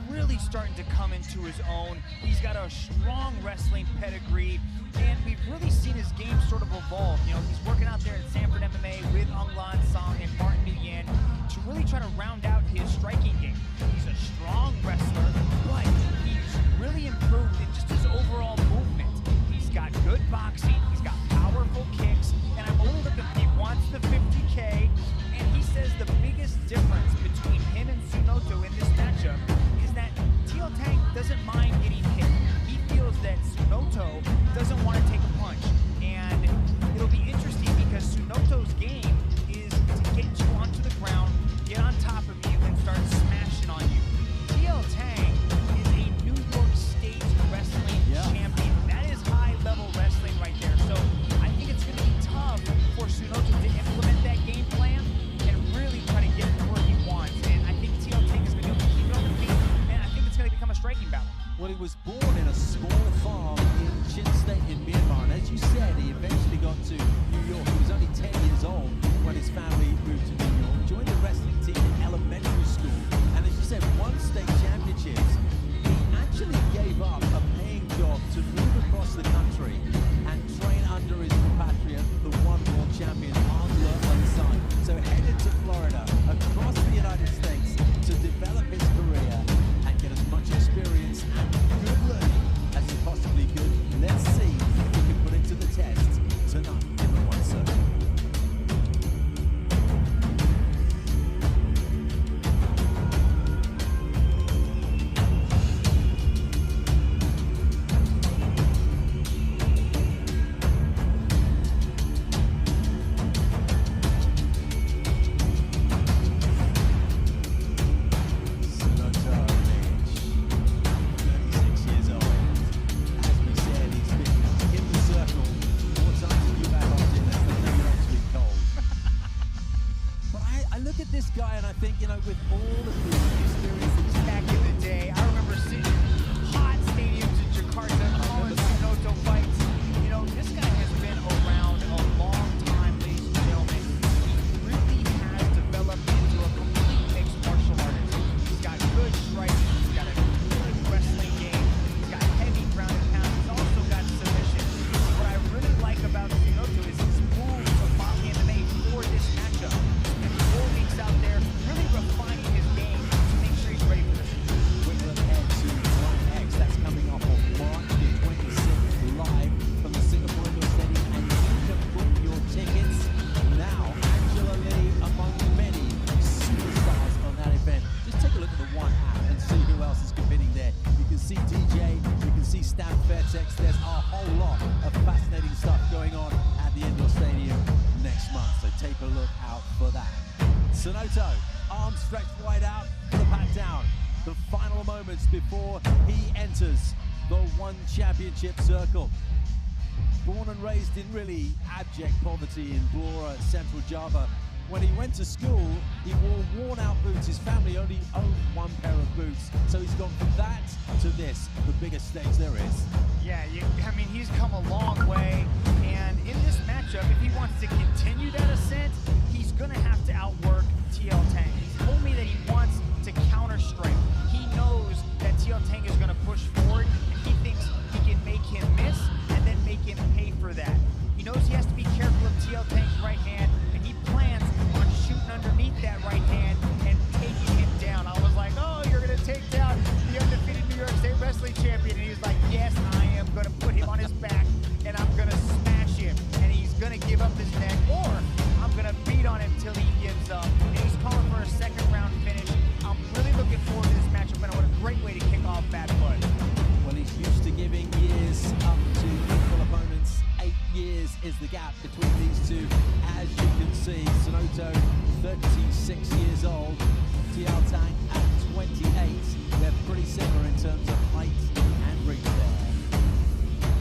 really starting to come into his own. He's got a strong wrestling pedigree, and we've really seen his game sort of evolve. You know, he's working out there at Sanford MMA with Aung Lan Song and Martin Nguyen to really try to round out his striking game. He's a strong wrestler, but he's really improved in just his overall movement. He's got good boxing, he's got powerful kicks, and I believe that he wants the 50K, and he says the biggest difference between him and Tsunoto in this matchup is that Teal Tang doesn't mind getting hit. He feels that Tsunoto doesn't want to take a punch, and it'll be interesting because Tsunoto's game is to get you onto the ground, get on top of you, and start smashing on you. Teal Tang is a New York State wrestling champion. That is high-level wrestling right there. So I think it's going to be tough for Tsunoto to implement that game plan and really try to get it where he wants. And I think Teal Tang is going to be able to keep it on the feet, and I think it's going to become a striking battle. Well, he was born in a small farm in Chin State in Myanmar, and as you said, he eventually got to New York. He was only 10 years old when his family moved to New York, joined the wrestling team in elementary school, and as you said, won state championships. He actually gave up a paying job to move across the country and train under his compatriot, the one world champion, Angela Unsung. So headed to Florida, across the United States, to develop his career and get as much experience and good learning as he possibly could. Let's see if he can put it to the test tonight in the One Circle. There's a whole lot of fascinating stuff going on at the indoor stadium next month, so take a look out for that. Tsunoto, arms stretched wide out for the pat down. The final moments before he enters the One Championship Circle. Born and raised in really abject poverty in Blora, Central Java. When he went to school, he wore worn-out boots. His family only owned one pair of boots. So he's gone from that to this, the biggest stage there is. Yeah, I mean, he's come a long way. And in this matchup, if he wants to continue that ascent, he's going to have to outwork TL Tang. He's told me that he wants to counter-strike. He knows that TL Tang is going to push forward, and he thinks he can make him miss and then make him pay for that. He knows he has to be careful of TL Tang's right hand, and he plans on shooting underneath that right hand and taking him down. I was like, oh, you're going to take down the undefeated New York State Wrestling Champion. And he was like, yes, I am going to put him on his back, and I'm going to smash him. And he's going to give up his neck, or I'm going to beat on him till he gives up. And he's calling for a second-round finish. I'm really looking forward to this matchup, and what a great way to kick off Bad Blood. Well, he's used to giving years up to equal opponents. 8 years is the gap between these two. As you can see, Tsunoto, 36 years old, TL Tang at 28. They're pretty similar in terms of height and reach there.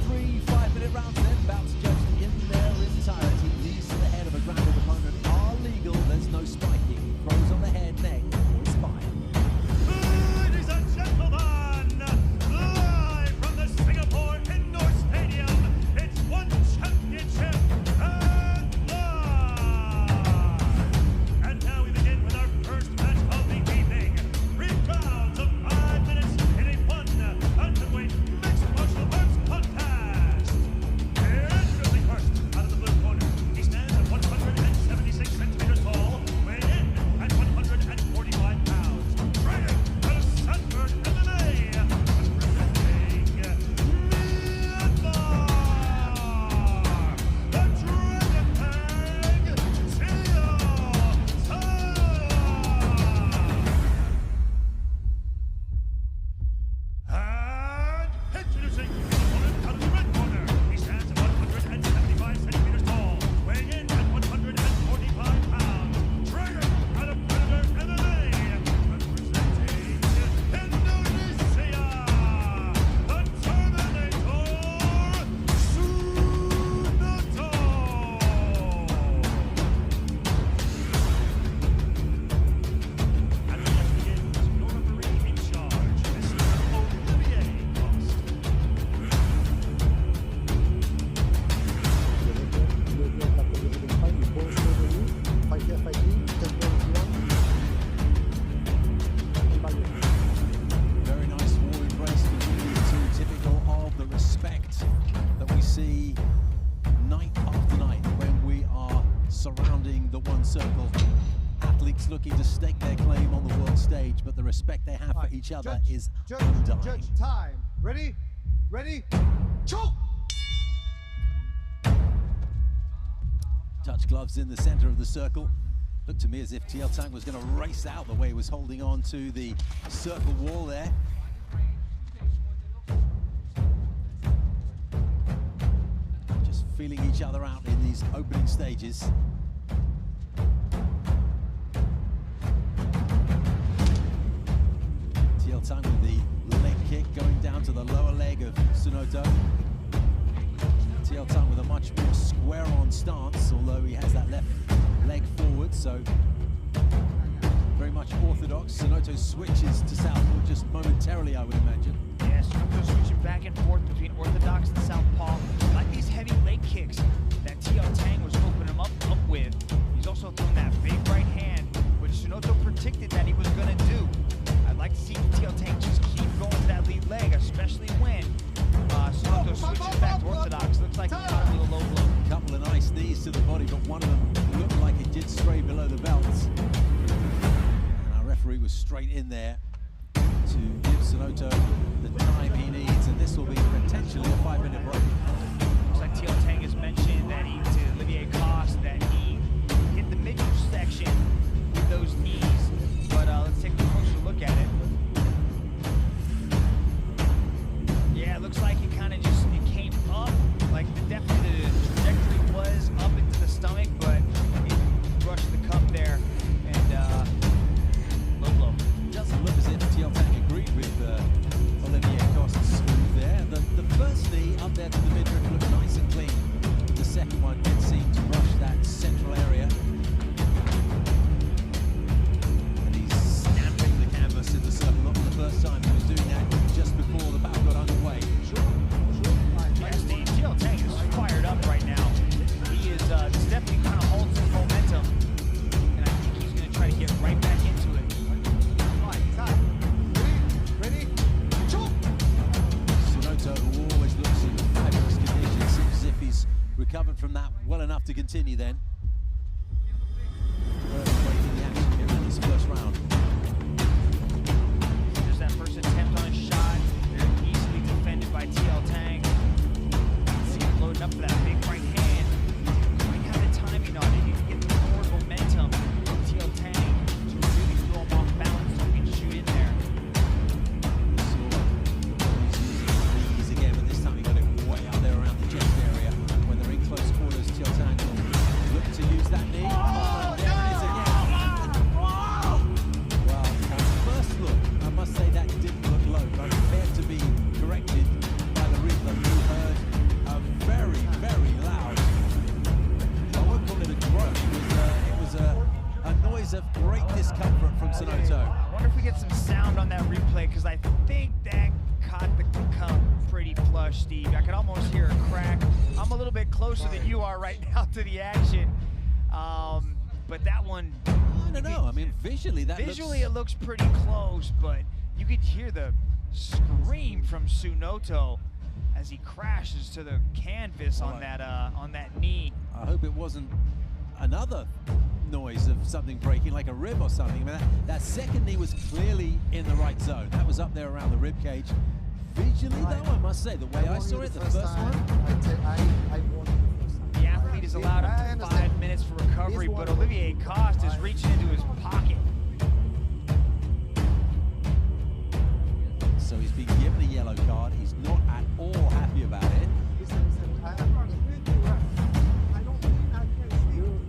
3 5-minute rounds then, bouts judged in their entirety. These to the head of a grounded opponent are legal. There's no spiking. Throws on the head, neck, or spine. Ladies and gentlemen, live from the Singapore Indoor Stadium, it's One Championship and live! And now we begin with our first match of the evening. looking to stake their claim on the world stage, but the respect they have for Right, each other judge, is judge, undying. Judge, time. Ready? Ready? Choke! Touch gloves in the center of the circle. Looked to me as if TL Tang was going to race out the way he was holding on to the circle wall there. Just feeling each other out in these opening stages. TL Tang with the leg kick going down to the lower leg of Tsunoto. TL Tang with a much more square-on stance, although he has that left leg forward, so very much orthodox. Tsunoto switches to southpaw just momentarily, I would imagine. Yes, Tsunoto switching back and forth between orthodox and southpaw. Like these heavy leg kicks that TL Tang was opening him up with. He's also throwing that big right hand, which Tsunoto predicted that he was going to do. I'd like to see TL Tang just keep going to that lead leg, especially when Tsunoto switches back to orthodox. Looks like he caught him with a low blow. Couple of nice knees to the body, but one of them looked like it did stray below the belt. And our referee was straight in there to give Tsunoto the time he needs, and this will be potentially a 5-minute break. Looks like TL Tang has mentioned that to Olivier Coste that he hit the midsection with those knees. But let's take a closer look at it. Yeah, it looks like it kind of just came up, like definitely the trajectory was up into the stomach, but it rushed the cup there and low blow. Doesn't look as if TL Tang agreed with Olivier Coste's move there. The first knee up there to the midriff looked nice and clean. The second one did seem to brush that central area. And he's stamping the canvas in the circle, not for the first time. He was doing that just before the battle got underway. Yes, the TL Tang is fired up right now. He is definitely kind of holds his momentum, and I think he's going to try to get right back into it. Ready? Choke! Tsunoto, who always looks in fabulous condition, seems as if he's recovered from that well enough to continue then. Breaking the action here in this first round. There's that first attempt on a shot. Very easily defended by TL Tang. See him loading up for that big right hand. Might have the timing on it. He can get the forward momentum from TL Tang to really throw him off balance so he can shoot in there. Knees again, but this time he got it way out there around the chest area. When they're in close quarters, TL Tang will look to use that knee. Oh, there it is again. Well, at first look, I must say that didn't look low, but prepared to be corrected by the replay. You heard a very, very loud, I won't call it a groan, it was a noise of great discomfort from Tsunoto. I wonder if we get some sound on that replay, because I think that caught the cup pretty flush, Steve. I could almost hear a crack. I'm a little bit closer than you are right now to the action. But that one, I don't know, I mean, visually it looks pretty close, but you could hear the scream from Tsunoto as he crashes to the canvas on that knee. I hope it wasn't another noise of something breaking, like a rib or something. I mean, that second knee was clearly in the right zone. That was up there around the rib cage. Visually, though, I must say, the way I saw it, the first one. I won the first time. The athlete is allowed I up to understand. 5 minutes for recovery, but Olivier Coste is reaching into his pocket. So he's been given a yellow card. He's not at all happy about it. Listen, I don't think I can see you.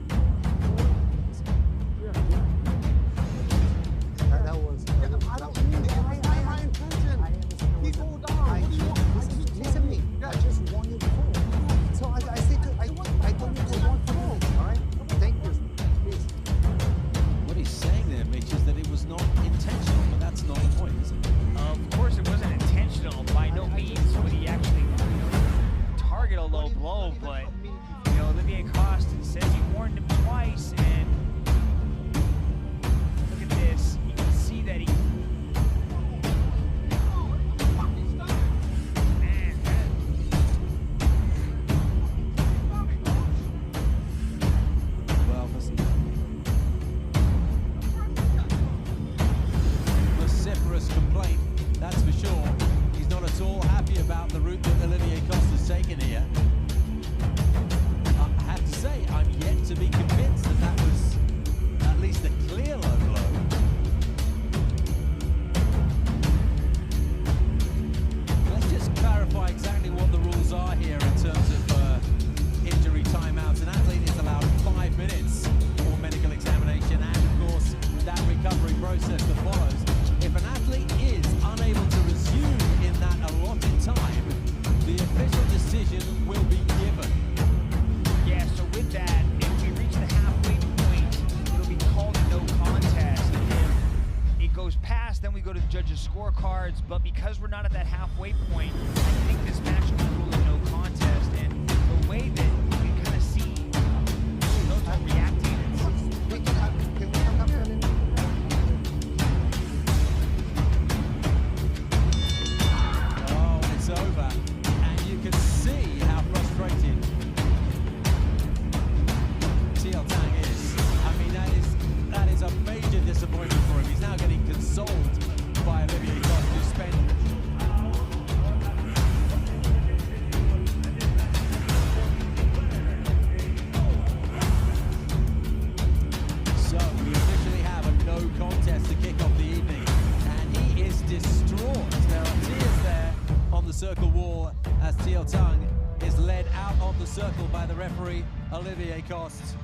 That was. I don't mean it. My intention. People down. Listen to me. I just want you to fall. So I say I told you to want to fall. All right. Thank you. Please. What he's saying there, Mitch, is that it was not intentional, but that's not the point, is it? Of course, it wasn't intentional by no means would he actually target a low blow, about the route that Olivier Coste has taken here. I have to say, I'm yet to be convinced that that was at least a clear low blow. Let's just clarify exactly what the rules are here in terms of injury timeouts. An athlete is allowed 5 minutes for medical examination and, of course, that recovery process that follows. If an athlete is unable to resume in that allotted time, the official decision will be given. Yeah, so with that, if we reach the halfway point, it'll be called a no contest. If it goes past, then we go to the judges' scorecards. But because we're not at that halfway point, I think this match will be ruled a no contest. And the way that you can kind of see Noto reacting, We can we come up here? Oh, it's over. And you can see how frustrated Teal Tang is. I mean, that is a major disappointment for him. He's now getting consoled by Olivier Coste, who spent So we officially have a no contest to kick off the evening, and he is distraught. There are tears there on the circle wall as Teal Tang is led out of the circle by the referee Olivier Coste.